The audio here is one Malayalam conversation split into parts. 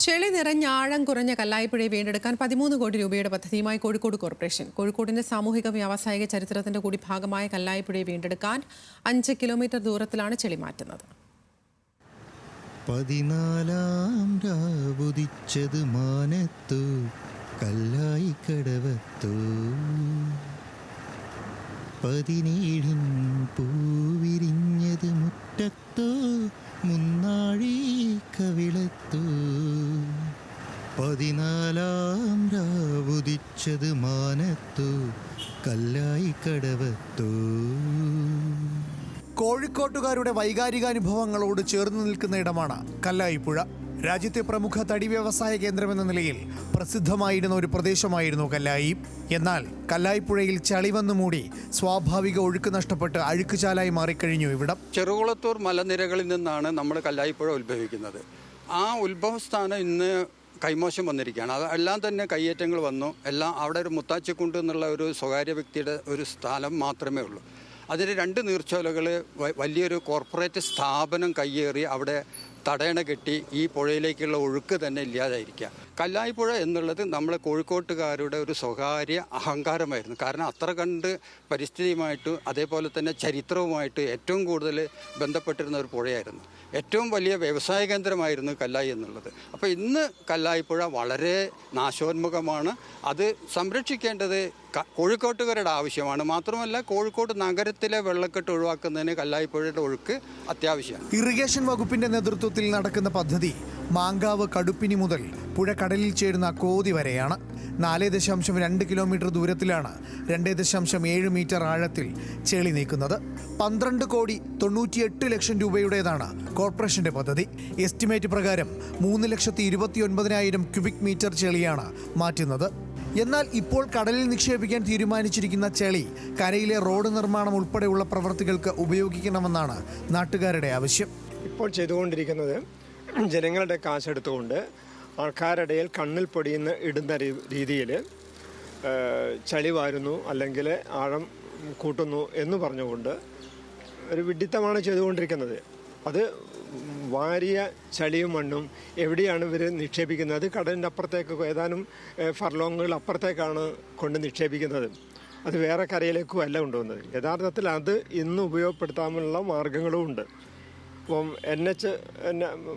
ചെളി നിറഞ്ഞ ആഴം കുറഞ്ഞ കല്ലായിപ്പുഴയെ വീണ്ടെടുക്കാൻ 13 കോടി രൂപയുടെ പദ്ധതിയുമായി കോഴിക്കോട് കോർപ്പറേഷൻ. കോഴിക്കോടിന്റെ സാമൂഹിക വ്യാവസായിക ചരിത്രത്തിന്റെ കൂടി ഭാഗമായ കല്ലായിപ്പുഴയെ വീണ്ടെടുക്കാൻ 5 കിലോമീറ്റർ ദൂരത്തിലാണ് ചെളി മാറ്റുന്നത്. 14 രാവുദിച്ചത് മാനത്തു കല്ലായി കടവത്തു 17 പൂവിരിഞ്ഞത് മുറ്റത്തു മുന്നാഴി കവിളത്തു 14 രാവുദിച്ചത് മാനത്തു കല്ലായി കടവത്തു. കോഴിക്കോട്ടുകാരുടെ വൈകാരികാനുഭവങ്ങളോട് ചേർന്ന് നിൽക്കുന്ന ഇടമാണ് കല്ലായിപ്പുഴ. രാജ്യത്തെ പ്രമുഖ തടി വ്യവസായ കേന്ദ്രമെന്ന നിലയിൽ പ്രസിദ്ധമായിരുന്ന ഒരു പ്രദേശമായിരുന്നു കല്ലായി. എന്നാൽ കല്ലായിപ്പുഴയിൽ ചളി വന്നു മൂടി സ്വാഭാവിക ഒഴുക്ക് നഷ്ടപ്പെട്ട് അഴുക്കുചാലായി മാറിക്കഴിഞ്ഞു ഇവിടം. ചെറുകുളത്തൂർ മലനിരകളിൽ നിന്നാണ് നമ്മൾ കല്ലായിപ്പുഴ ഉത്ഭവിക്കുന്നത്. ആ ഉത്ഭവസ്ഥാനം ഇന്ന് കൈമോശം വന്നിരിക്കുകയാണ്. അതെല്ലാം തന്നെ കയ്യേറ്റങ്ങൾ വന്നു. എല്ലാം അവിടെ ഒരു മുത്താച്ചിക്കുണ്ട് എന്നുള്ള ഒരു സ്വകാര്യ വ്യക്തിയുടെ ഒരു സ്ഥലം മാത്രമേ ഉള്ളൂ. അതിന് 2 നീർച്ചോലകൾ വലിയൊരു കോർപ്പറേറ്റ് സ്ഥാപനം കയ്യേറി അവിടെ തടയണ കെട്ടി ഈ പുഴയിലേക്കുള്ള ഒഴുക്ക് തന്നെ ഇല്ലാതായിരിക്കുക. കല്ലായിപ്പുഴ എന്നുള്ളത് നമ്മളെ കോഴിക്കോട്ടുകാരുടെ ഒരു സ്വകാര്യ അഹങ്കാരമായിരുന്നു. കാരണം അത്ര കണ്ട് പരിസ്ഥിതിയുമായിട്ട് അതേപോലെ തന്നെ ചരിത്രവുമായിട്ട് ഏറ്റവും കൂടുതൽ ബന്ധപ്പെട്ടിരുന്ന ഒരു പുഴയായിരുന്നു. ഏറ്റവും വലിയ വ്യവസായ കേന്ദ്രമായിരുന്നു കല്ലായി എന്നുള്ളത്. അപ്പോൾ ഇന്ന് കല്ലായിപ്പുഴ വളരെ നാശോന്മുഖമാണ്. അത് സംരക്ഷിക്കേണ്ടത് കോഴിക്കോട്ടുകാരുടെ ആവശ്യമാണ്. മാത്രമല്ല കോഴിക്കോട് നഗരത്തിലെ വെള്ളക്കെട്ട് ഒഴിവാക്കുന്നതിന് കല്ലായിപ്പുഴയുടെ ഒഴുക്ക് അത്യാവശ്യമാണ്. ഇറിഗേഷൻ വകുപ്പിന്റെ നേതൃത്വത്തിൽ നടക്കുന്ന പദ്ധതി മാങ്കാവ് കടുപ്പിനി മുതൽ പുഴ കടലിൽ ചേരുന്ന കോതി വരെയാണ്. 4.2 കിലോമീറ്റർ ദൂരത്തിലാണ് 2.7 മീറ്റർ ആഴത്തിൽ ചെളി നീക്കുന്നത്. 12 കോടി 98 ലക്ഷം രൂപയുടേതാണ് കോർപ്പറേഷന്റെ പദ്ധതി. എസ്റ്റിമേറ്റ് പ്രകാരം 3,29,000 ക്യൂബിക് മീറ്റർ ചെളിയാണ് മാറ്റുന്നത്. എന്നാൽ ഇപ്പോൾ കടലിൽ നിക്ഷേപിക്കാൻ തീരുമാനിച്ചിരിക്കുന്ന ചെളി കരയിലെ റോഡ് നിർമ്മാണം ഉൾപ്പെടെയുള്ള പ്രവൃത്തികൾക്ക് ഉപയോഗിക്കണമെന്നാണ് നാട്ടുകാരുടെ ആവശ്യം. ഇപ്പോൾ ചെയ്തുകൊണ്ടിരിക്കുന്നത് ജനങ്ങളുടെ കാശെടുത്തുകൊണ്ട് ആൾക്കാരുടെ ഇടയിൽ കണ്ണിൽ പൊടിയുന്ന ഇടുന്ന രീതിയിൽ ചളി വാരുന്നു അല്ലെങ്കിൽ ആഴം കൂട്ടുന്നു എന്ന് പറഞ്ഞുകൊണ്ട് ഒരു വിഡ്ഢിത്തമാണ് ചെയ്തുകൊണ്ടിരിക്കുന്നത്. അത് വാരിയ ചളിയും മണ്ണും എവിടെയാണ് ഇവർ നിക്ഷേപിക്കുന്നത്? കടലിൻ്റെ അപ്പുറത്തേക്ക് ഏതാനും ഫർലോങ്ങുകൾ അപ്പുറത്തേക്കാണ് കൊണ്ട് നിക്ഷേപിക്കുന്നത്. അത് വേറെ കരയിലേക്കും അല്ല കൊണ്ടുവന്നത്. യഥാർത്ഥത്തിൽ അത് ഇന്ന് ഉപയോഗപ്പെടുത്താനുള്ള മാർഗങ്ങളും ഉണ്ട്. ഇപ്പം NH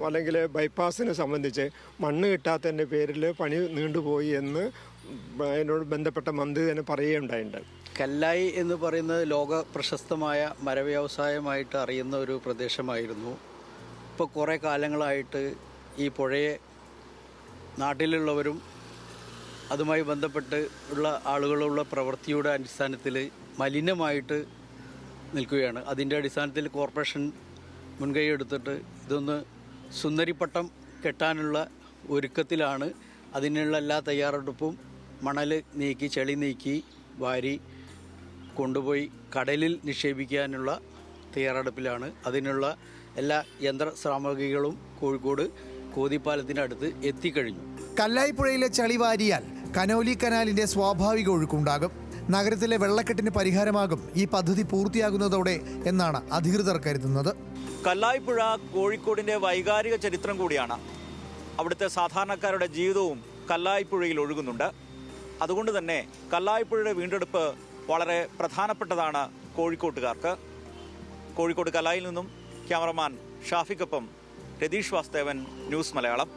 അല്ലെങ്കിൽ ബൈപ്പാസിനെ സംബന്ധിച്ച് മണ്ണ് കിട്ടാത്തതിൻ്റെ പേരിൽ പണി നീണ്ടുപോയി എന്ന് അതിനോട് ബന്ധപ്പെട്ട മന്ത്രി തന്നെ പറയുകയുണ്ടായിട്ടുണ്ട്. കല്ലായി എന്ന് പറയുന്നത് ലോക പ്രശസ്തമായ മരവ്യവസായമായിട്ട് അറിയുന്ന ഒരു പ്രദേശമായിരുന്നു. ഇപ്പോൾ കുറേ കാലങ്ങളായിട്ട് ഈ പുഴയെ നാട്ടിലുള്ളവരും അതുമായി ബന്ധപ്പെട്ട് ഉള്ള ആളുകളുള്ള പ്രവൃത്തിയുടെ അടിസ്ഥാനത്തിൽ മലിനമായിട്ട് നിൽക്കുകയാണ്. അതിൻ്റെ അടിസ്ഥാനത്തിൽ കോർപ്പറേഷൻ മുൻകൈ എടുത്തിട്ട് ഇതൊന്ന് സുന്ദരിപ്പട്ടം കെട്ടാനുള്ള ഒരുക്കത്തിലാണ്. അതിനുള്ള എല്ലാ തയ്യാറെടുപ്പും മണൽ നീക്കി ചെളി നീക്കി വാരി കൊണ്ടുപോയി കടലിൽ നിക്ഷേപിക്കാനുള്ള തയ്യാറെടുപ്പിലാണ്. അതിനുള്ള എല്ലാ യന്ത്ര സാമഗ്രികളും കോഴിക്കോട് കോതിപ്പാലത്തിനടുത്ത് എത്തിക്കഴിഞ്ഞു. കല്ലായിപ്പുഴയിലെ ചളി വാരിയാൽ കനോലി കനാലിന്റെ സ്വാഭാവിക ഒഴുക്കുണ്ടാകും. നഗരത്തിലെ വെള്ളക്കെട്ടിന് പരിഹാരമാകും ഈ പദ്ധതി പൂർത്തിയാകുന്നതോടെ എന്നാണ് അധികൃതർ കരുതുന്നത്. കല്ലായിപ്പുഴ കോഴിക്കോടിൻ്റെ വൈകാരിക ചരിത്രം കൂടിയാണ്. അവിടുത്തെ സാധാരണക്കാരുടെ ജീവിതവും കല്ലായിപ്പുഴയിൽ ഒഴുകുന്നുണ്ട്. അതുകൊണ്ട് തന്നെ കല്ലായിപ്പുഴയുടെ വീണ്ടെടുപ്പ് വളരെ പ്രധാനപ്പെട്ടതാണ് കോഴിക്കോട്ടുകാർക്ക്. കോഴിക്കോട് കല്ലായിൽ നിന്നും ക്യാമറമാൻ ഷാഫിക്കൊപ്പം രതീഷ് വാസ്തവൻ, ന്യൂസ് മലയാളം.